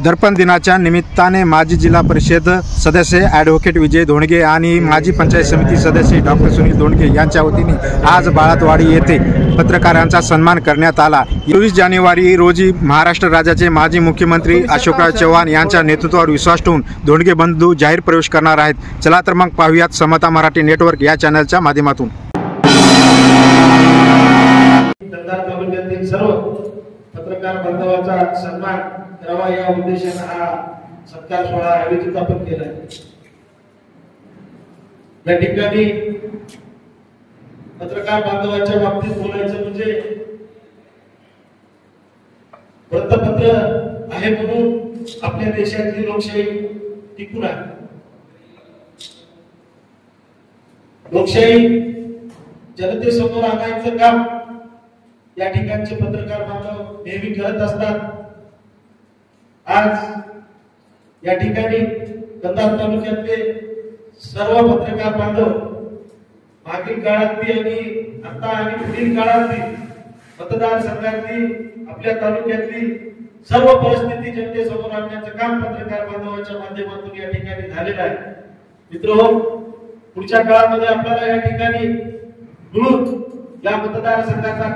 दर्पण दिनाच्या निमित्ताने माजी जिल्हा परिषद सदस्य ॲडव्होकेट विजय धोंडगे आणि माजी पंचायत समिती सदस्य डॉक्टर सुनील धोंडगे यांच्या वतीने आज बाळातवाडी येथे पत्रकारांचा सन्मान करण्यात आला। 24 जानेवारी रोजी महाराष्ट्र राज्याचे माजी मुख्यमंत्री अशोकराव चव्हाण यांच्या नेतृत्वावर विश्वास ठेवून धोंडगे बंधू जाहीर प्रवेश करणार आहेत। चला तर मग पाहूयात समता मराठी नेटवर्क या चॅनलच्या माध्यमातून। पत्रकार बांधवांचा सन्मान करावा या उद्देशाने हा सत्कार सोहळा आयोजित आपण केला आहे। या ठिकाणी पत्रकार बांधवांच्या बाबतीत बोलायचं म्हणजे वृत्तपत्र आहे म्हणून आपल्या देशातली लोकशाही टिकून आहे। लोकशाही जनतेसमोर आणायचं काम या ठिकाणचे पत्रकार बांधव नेहमी करत असतात। आज या ठिकाणी कंधार तालुक्यातले सर्व पत्रकार बांधव मागील काळातली आणि आता आणि पुढील काळातली मतदारसंघातली आपल्या तालुक्यातली सर्व परिस्थिती जनतेसमोर आणण्याचं काम पत्रकार बांधवांच्या माध्यमातून या ठिकाणी झालेलं आहे। मित्रहो, पुढच्या काळामध्ये आपल्याला या ठिकाणी मिळून या मतदारसंघाचा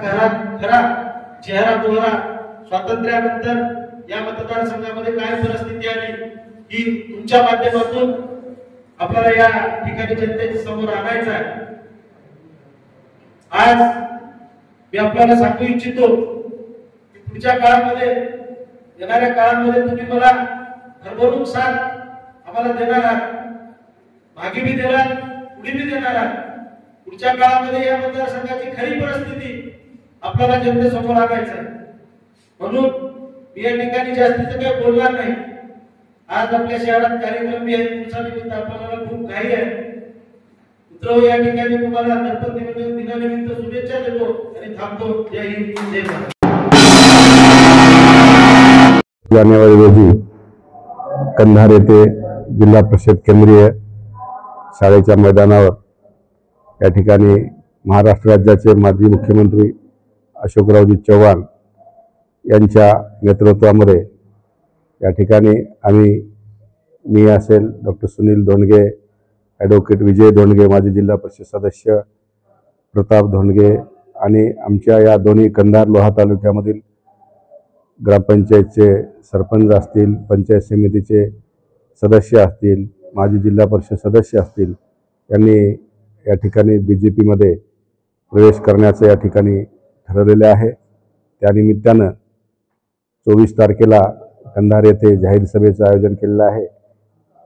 खरा चेहरा मोहरा स्वातंत्र्यानंतर या मतदारसंघामध्ये काय परिस्थिती आली ही तुमच्या माध्यमातून आपल्याला या ठिकाणी जनतेच्या समोर आणायचं आहे। आज मी आपल्याला सांगू इच्छितो की पुढच्या काळामध्ये येणाऱ्या काळामध्ये तुम्ही मला भरभरून साथ आम्हाला देणार आहात, मागे मी देणार, पुढे मी देणार आहात। पुढच्या काळामध्ये या मतदारसंघाची खरी परिस्थिती आपल्याला जनतेसमोर आणायचं आहे। म्हणून मी या ठिकाणी जास्तीचं काही बोलणार नाही। आज आपल्या शहरात कार्यक्रम बी आहे, तुमचा निमित्त आपल्याला खूप घाई आहे। मित्र, या ठिकाणी तुम्हाला दर्पण दिनानिमित्त शुभेच्छा देतो आणि थांबतो। जय हिंद, जय भारत। जानेवारी रोजी कंधार येथे जिल्हा परिषद केंद्रीय शाळेच्या मैदानावर या ठिकाणी महाराष्ट्र राज्याचे माजी मुख्यमंत्री अशोकरावजी चव्हाण यांच्या नेतृत्वामध्ये या ठिकाणी मी असेल, डॉक्टर सुनील धोंडगे, ॲडव्होकेट विजय धोंडगे, माजी जिल्हा परिषद सदस्य प्रताप धोंडगे आणि आमच्या या दोन्ही कंधार लोहा तालुक्यामधील ग्रामपंचायतचे सरपंच असतील, पंचायत समितीचे सदस्य असतील, माजी जिल्हा परिषद सदस्य असतील, यांनी या ठिकाणी BJP मध्ये प्रवेश करण्याचं या ठिकाणी ठरवलेले आहे। त्यानिमित्तानं 24 तारखेला कंधार येथे जाहीर सभेचं आयोजन केलेलं आहे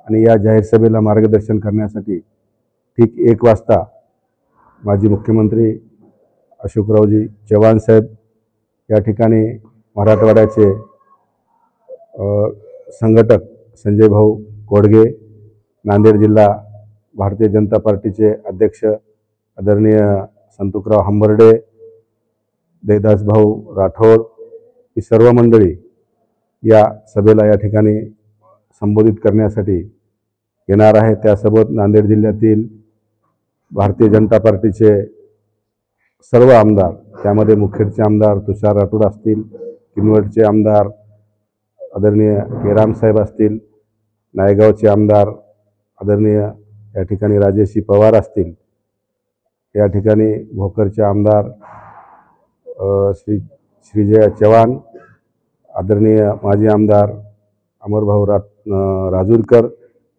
आणि या जाहीर सभेला मार्गदर्शन करण्यासाठी ठीक 1 वाजता माजी मुख्यमंत्री अशोकरावजी चव्हाण साहेब या ठिकाणी मराठवाड्याचे संघटक संजय भाऊ कोडगे, नांदेड जिल्हा भारतीय जनता पार्टीचे अध्यक्ष आदरणीय संतुकराव हंबर्डे, देवदास भाऊ राठोड ही सर्व मंडळी या सभेला या ठिकाणी संबोधित करण्यासाठी येणार आहे। त्यासोबत नांदेड जिल्ह्यातील भारतीय जनता पार्टीचे सर्व आमदार, त्यामध्ये मुखेडचे आमदार तुषार राठोड असतील, किनवटचे आमदार आदरणीय केराम साहेब असतील, नायगावचे आमदार आदरणीय या ठिकाणी राजेशी पवार असतील, या ठिकाणी भोकरचे आमदार श्रीजय चव्हाण, आदरणीय माजी आमदार अमरभाऊ राजूरकर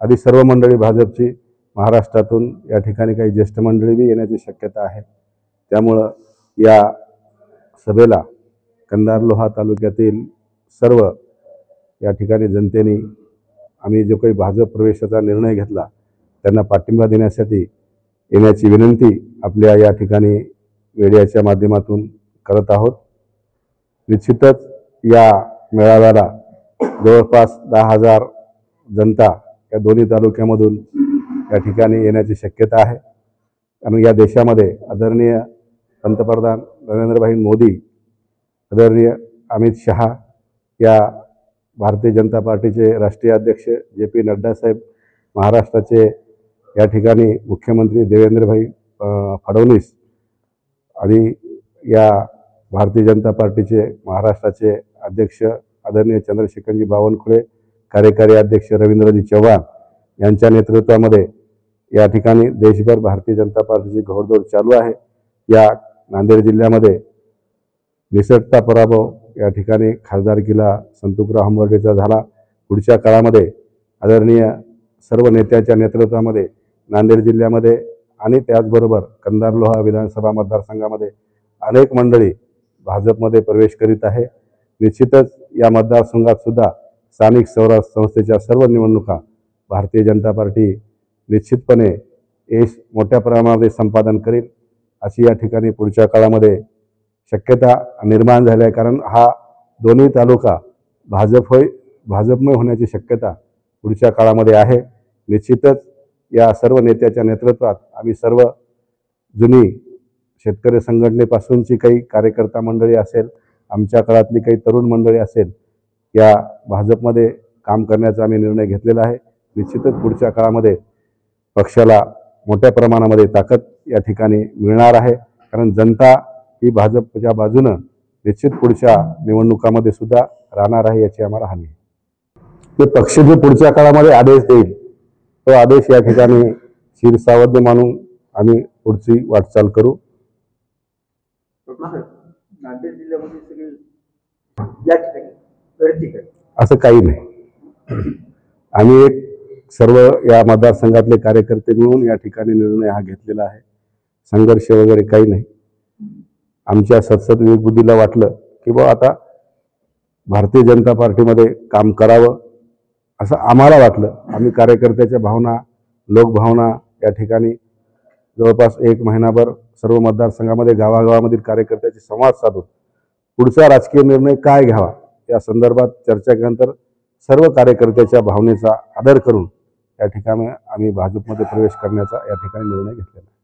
आदी सर्व मंडळी भाजपची महाराष्ट्रातून या ठिकाणी काही ज्येष्ठ मंडळी बी येण्याची शक्यता आहे। त्यामुळं या सभेला कंधार लोहा तालुक्यातील सर्व या ठिकाणी जनतेने आम्ही जो काही भाजप प्रवेशाचा निर्णय घेतला त्यांना पाठिंबा देण्यासाठी येण्याची विनंती आपल्या या ठिकाणी मीडियाच्या माध्यमातून करत आहोत। निश्चितच या मेळाव्याला जवळपास 10,000 जनता या दोन्ही तालुक्यामधून या ठिकाणी येण्याची शक्यता आहे। आणि या देशामध्ये आदरणीय पंतप्रधान नरेंद्रभाई मोदी, आदरणीय अमित शहा, या भारतीय जनता पार्टीचे राष्ट्रीय अध्यक्ष JP नड्डा साहेब, महाराष्ट्राचे या ठिकाणी मुख्यमंत्री देवेंद्रभाई फडणवीस आणि या भारतीय जनता पार्टीचे महाराष्ट्राचे अध्यक्ष आदरणीय चंद्रशेखरजी बावनकुळे, कार्यकारी अध्यक्ष रवींद्रजी चव्हाण यांच्या नेतृत्वामध्ये या ठिकाणी देशभर भारतीय जनता पार्टीची घोडदौड चालू आहे। या नांदेड जिल्ह्यामध्ये निसटता पराभव या ठिकाणी खासदारकीला संतुकराव हंबर्डेचा झाला। पुढच्या काळामध्ये आदरणीय सर्व नेत्याच्या नेतृत्वामध्ये नांदेड जिल्ह्यामध्ये आणि त्याचबरोबर कंधार लोहा विधानसभा मतदारसंघामध्ये अनेक मंडळी भाजपमध्ये प्रवेश करीत आहे। निश्चितच या मतदारसंघात सुद्धा स्थानिक स्वराज्य संस्थेच्या सर्व निवडणुका भारतीय जनता पार्टी निश्चितपणे यश मोठ्या प्रमाणामध्ये संपादन करेल अशी या ठिकाणी पुढच्या काळामध्ये शक्यता निर्माण झाली आहे। कारण हा दोन्ही तालुका भाजपमय होण्याची शक्यता पुढच्या काळामध्ये आहे। निश्चितच या सर्व नेत्याच्या नेतृत्वात आम्ही सर्व जुनी शेतकरी संघटनेपासूनची काही कार्यकर्ता मंडळी असेल, आमच्या काळातली काही तरुण मंडळी असेल, या भाजपमध्ये काम करण्याचा आम्ही निर्णय घेतलेला आहे। निश्चितच पुढच्या काळामध्ये पक्षाला मोठ्या प्रमाणामध्ये ताकद या ठिकाणी मिळणार आहे। कारण जनता ही भाजपच्या बाजूनं निश्चित पुढच्या निवडणुकामध्ये सुद्धा राहणार आहे याची आम्हाला हमी आहे। ते पक्ष जो पुढच्या काळामध्ये आदेश देईल तो आदेश या ठिकाणी शिरसावध मानून आम्ही पुढची वाटचाल करू। नांदेड जिल्ह्यामध्ये सगळी या ठिकाणी असं काही नाही। आम्ही एक सर्व या मतदारसंघातले कार्यकर्ते मिळून या ठिकाणी निर्णय हा घेतलेला आहे। संघर्ष वगैरे काही नाही। आमच्या सतसत विवेकबुद्धीला वाटलं की बा आता भारतीय जनता पार्टीमध्ये काम करावं असं आम्हाला वाटलं। आम्ही कार्यकर्त्याच्या भावना, लोकभावना या ठिकाणी जवळपास 1 महिनाभर सर्व मतदारसंघामध्ये गावागावामधील कार्यकर्त्याशी संवाद साधून पुढचा राजकीय निर्णय काय घ्यावा या संदर्भात चर्चा केल्यानंतर सर्व कार्यकर्त्याच्या भावनेचा आदर करून या ठिकाणी आम्ही भाजपमध्ये प्रवेश करण्याचा या ठिकाणी निर्णय घेतलेला आहे।